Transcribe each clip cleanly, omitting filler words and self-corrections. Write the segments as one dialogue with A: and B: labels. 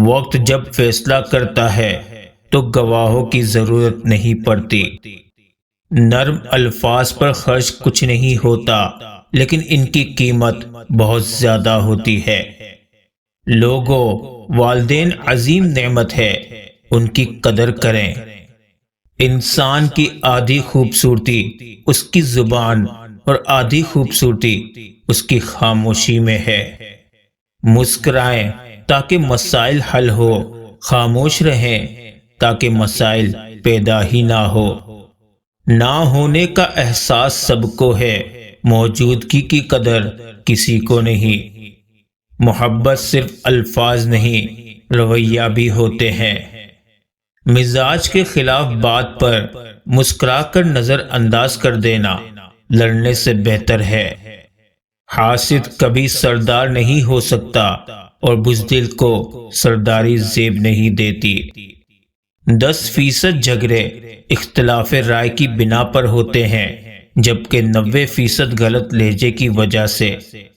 A: وقت جب فیصلہ کرتا ہے تو گواہوں کی ضرورت نہیں پڑتی۔ نرم الفاظ پر خرچ کچھ نہیں ہوتا، لیکن ان کی قیمت بہت زیادہ ہوتی ہے۔ لوگوں، والدین عظیم نعمت ہے، ان کی قدر کریں۔ انسان کی آدھی خوبصورتی اس کی زبان اور آدھی خوبصورتی اس کی خاموشی میں ہے۔ مسکرائیں تاکہ مسائل حل ہو، خاموش رہیں تاکہ مسائل پیدا ہی نہ ہو۔ نہ ہونے کا احساس سب کو ہے، موجودگی کی قدر کسی کو نہیں۔ محبت صرف الفاظ نہیں، رویہ بھی ہوتے ہیں۔ مزاج کے خلاف بات پر مسکرا کر نظر انداز کر دینا لڑنے سے بہتر ہے۔ حاسد کبھی سردار نہیں ہو سکتا اور بزدل کو سرداری زیب نہیں دیتی۔ 10% جھگڑے اختلاف رائے کی بنا پر ہوتے ہیں، جبکہ 90% غلط لہجے کی وجہ سے۔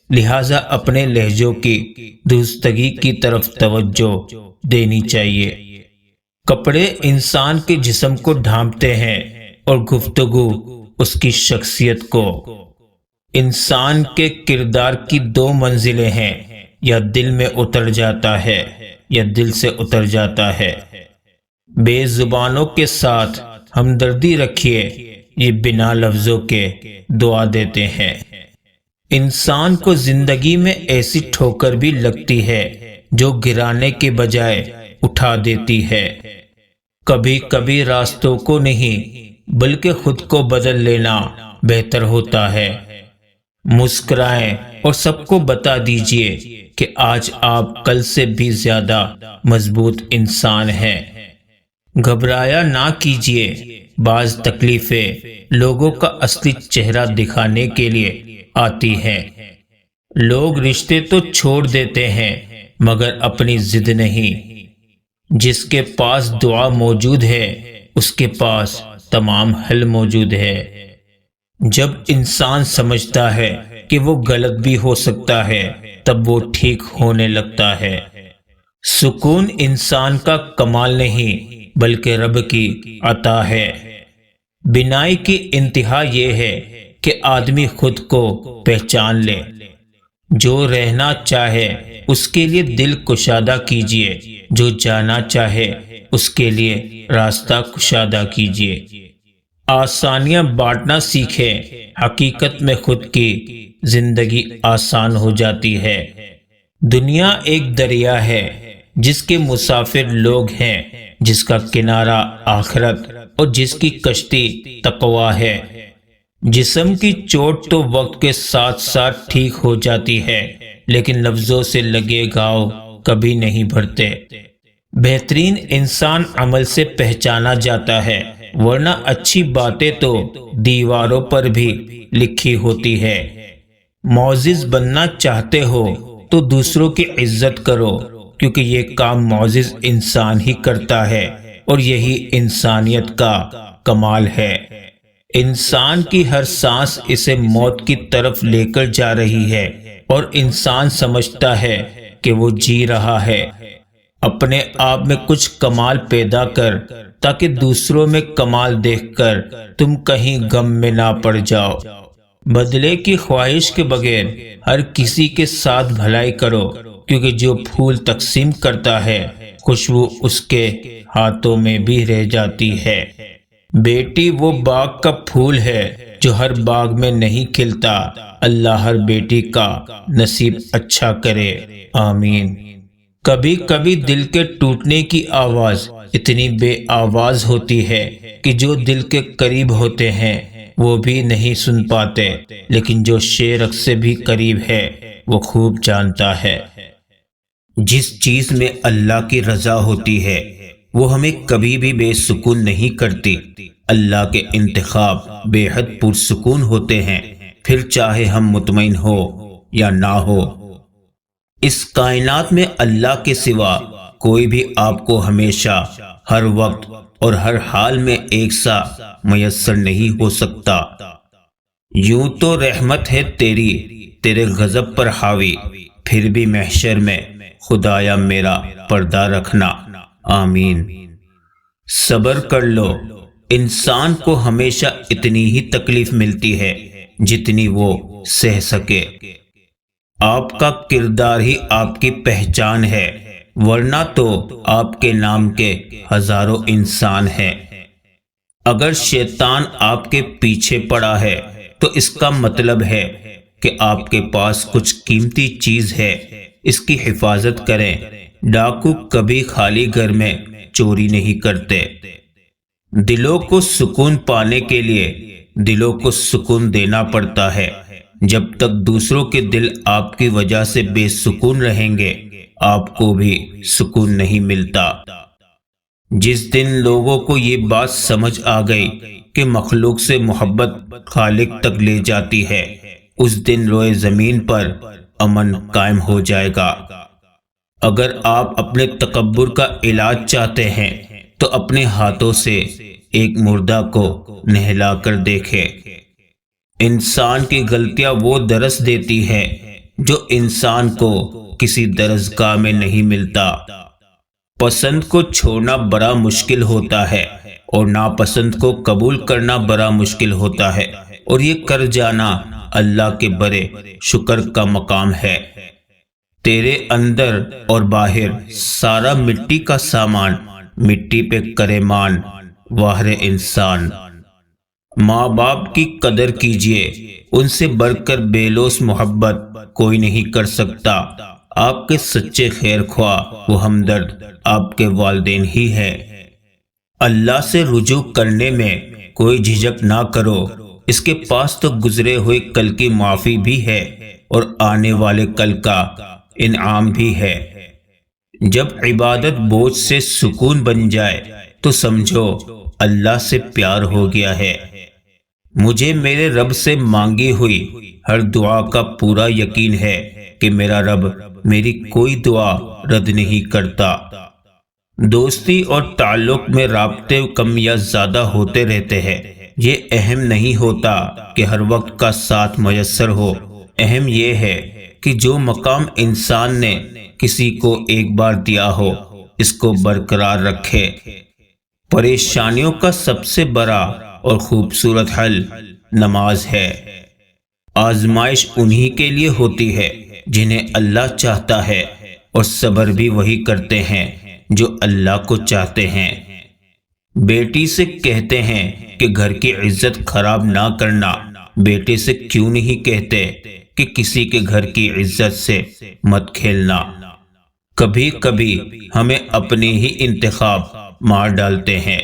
A: لہٰذا اپنے لہجوں کی درستگی کی طرف توجہ دینی چاہیے۔ کپڑے انسان کے جسم کو ڈھانپتے ہیں اور گفتگو اس کی شخصیت کو۔ انسان کے کردار کی 2 منزلیں ہیں، یا دل میں اتر جاتا ہے یا دل سے اتر جاتا ہے۔ بے زبانوں کے ساتھ ہمدردی رکھیے، یہ بنا لفظوں کے دعا دیتے ہیں۔ انسان کو زندگی میں ایسی ٹھوکر بھی لگتی ہے جو گرانے کے بجائے اٹھا دیتی ہے۔ کبھی کبھی راستوں کو نہیں بلکہ خود کو بدل لینا بہتر ہوتا ہے۔ مسکرائیں اور سب کو بتا دیجئے کہ آج آپ کل سے بھی زیادہ مضبوط انسان ہیں۔ گھبرایا نہ کیجئے، بعض تکلیفیں لوگوں کا اصلی چہرہ دکھانے کے لیے آتی ہیں۔ لوگ رشتے تو چھوڑ دیتے ہیں مگر اپنی ضد نہیں۔ جس کے پاس دعا موجود ہے اس کے پاس تمام حل موجود ہے۔ جب انسان سمجھتا ہے کہ وہ غلط بھی ہو سکتا ہے تب وہ ٹھیک ہونے لگتا ہے۔ سکون انسان کا کمال نہیں بلکہ رب کی عطا ہے۔ بینائی کی انتہا یہ ہے کہ آدمی خود کو پہچان لے۔ جو رہنا چاہے اس کے لیے دل کشادہ کیجئے، جو جانا چاہے اس کے لیے راستہ کشادہ کیجئے۔ آسانیاں بانٹنا سیکھیں، حقیقت میں خود کی زندگی آسان ہو جاتی ہے۔ دنیا ایک دریا ہے جس کے مسافر لوگ ہیں، جس کا کنارہ آخرت اور جس کی کشتی تقویٰ ہے۔ جسم کی چوٹ تو وقت کے ساتھ ساتھ ٹھیک ہو جاتی ہے، لیکن لفظوں سے لگے گھاؤ کبھی نہیں بھرتے۔ بہترین انسان عمل سے پہچانا جاتا ہے، ورنہ اچھی باتیں تو دیواروں پر بھی لکھی ہوتی ہے۔ معزز بننا چاہتے ہو تو دوسروں کی عزت کرو، کیونکہ یہ کام معزز انسان ہی کرتا ہے اور یہی انسانیت کا کمال ہے۔ انسان کی ہر سانس اسے موت کی طرف لے کر جا رہی ہے اور انسان سمجھتا ہے کہ وہ جی رہا ہے۔ اپنے آپ میں کچھ کمال پیدا کر تاکہ دوسروں میں کمال دیکھ کر تم کہیں غم میں نہ پڑ جاؤ۔ بدلے کی خواہش کے بغیر ہر کسی کے ساتھ بھلائی کرو، کیونکہ جو پھول تقسیم کرتا ہے خوشبو اس کے ہاتھوں میں بھی رہ جاتی ہے۔ بیٹی وہ باغ کا پھول ہے جو ہر باغ میں نہیں کھلتا۔ اللہ ہر بیٹی کا نصیب اچھا کرے، آمین۔ کبھی کبھی دل کے ٹوٹنے کی آواز اتنی بے آواز ہوتی ہے کہ جو دل کے قریب ہوتے ہیں وہ بھی نہیں سن پاتے، لیکن جو شیرک سے بھی قریب ہے وہ خوب جانتا ہے۔ جس چیز میں اللہ کی رضا ہوتی ہے وہ ہمیں کبھی بھی بے سکون نہیں کرتی۔ اللہ کے انتخاب بے حد پرسکون ہوتے ہیں، پھر چاہے ہم مطمئن ہو یا نہ ہو۔ اس کائنات میں اللہ کے سوا کوئی بھی آپ کو ہمیشہ، ہر وقت اور ہر حال میں ایک سا میسر نہیں ہو سکتا۔ یوں تو رحمت ہے تیری تیرے غضب پر حاوی، پھر بھی محشر میں خدایا میرا پردہ رکھنا، آمین۔ صبر کر لو، انسان کو ہمیشہ اتنی ہی تکلیف ملتی ہے جتنی وہ سہ سکے۔ آپ کا کردار ہی آپ کی پہچان ہے، ورنہ تو آپ کے نام کے ہزاروں انسان ہیں۔ اگر شیطان آپ کے پیچھے پڑا ہے تو اس کا مطلب ہے کہ آپ کے پاس کچھ قیمتی چیز ہے، اس کی حفاظت کریں۔ ڈاکو کبھی خالی گھر میں چوری نہیں کرتے۔ دلوں کو سکون پانے کے لیے دلوں کو سکون دینا پڑتا ہے۔ جب تک دوسروں کے دل آپ کی وجہ سے بے سکون رہیں گے، آپ کو بھی سکون نہیں ملتا۔ جس دن لوگوں کو یہ بات سمجھ آ گئی کہ مخلوق سے محبت خالق تک لے جاتی ہے، اس دن روئے زمین پر امن قائم ہو جائے گا۔ اگر آپ اپنے تکبر کا علاج چاہتے ہیں تو اپنے ہاتھوں سے ایک مردہ کو نہلا کر دیکھیں۔ انسان کی غلطیاں وہ درس دیتی ہے جو انسان کو کسی درسگاہ میں نہیں ملتا۔ پسند کو چھوڑنا بڑا مشکل ہوتا ہے اور ناپسند کو قبول کرنا بڑا مشکل ہوتا ہے، اور یہ کر جانا اللہ کے بڑے شکر کا مقام ہے۔ تیرے اندر اور باہر سارا مٹی کا سامان، مٹی پہ کرے مان واہر انسان۔ ماں باپ کی قدر کیجئے، ان سے بڑھ کر بے لوث محبت کوئی نہیں کر سکتا۔ آپ کے سچے خیر خواہ و ہمدرد آپ کے والدین ہی ہیں۔ اللہ سے رجوع کرنے میں کوئی جھجک نہ کرو، اس کے پاس تو گزرے ہوئے کل کی معافی بھی ہے اور آنے والے کل کا انعام بھی ہے۔ جب عبادت بوجھ سے سکون بن جائے تو سمجھو اللہ سے پیار ہو گیا ہے۔ مجھے میرے رب سے مانگی ہوئی ہر دعا کا پورا یقین ہے کہ میرا رب میری کوئی دعا رد نہیں کرتا۔ دوستی اور تعلق میں رابطے کم یا زیادہ ہوتے رہتے ہیں۔ یہ اہم نہیں ہوتا کہ ہر وقت کا ساتھ میسر ہو، اہم یہ ہے کہ جو مقام انسان نے کسی کو ایک بار دیا ہو اس کو برقرار رکھے۔ پریشانیوں کا سب سے بڑا اور خوبصورت حل نماز ہے۔ آزمائش انہی کے لیے ہوتی ہے جنہیں اللہ چاہتا ہے، اور صبر بھی وہی کرتے ہیں جو اللہ کو چاہتے ہیں۔ بیٹی سے کہتے ہیں کہ گھر کی عزت خراب نہ کرنا، بیٹے سے کیوں نہیں کہتے کہ کسی کے گھر کی عزت سے مت کھیلنا؟ کبھی کبھی ہمیں اپنے ہی انتخاب مار ڈالتے ہیں۔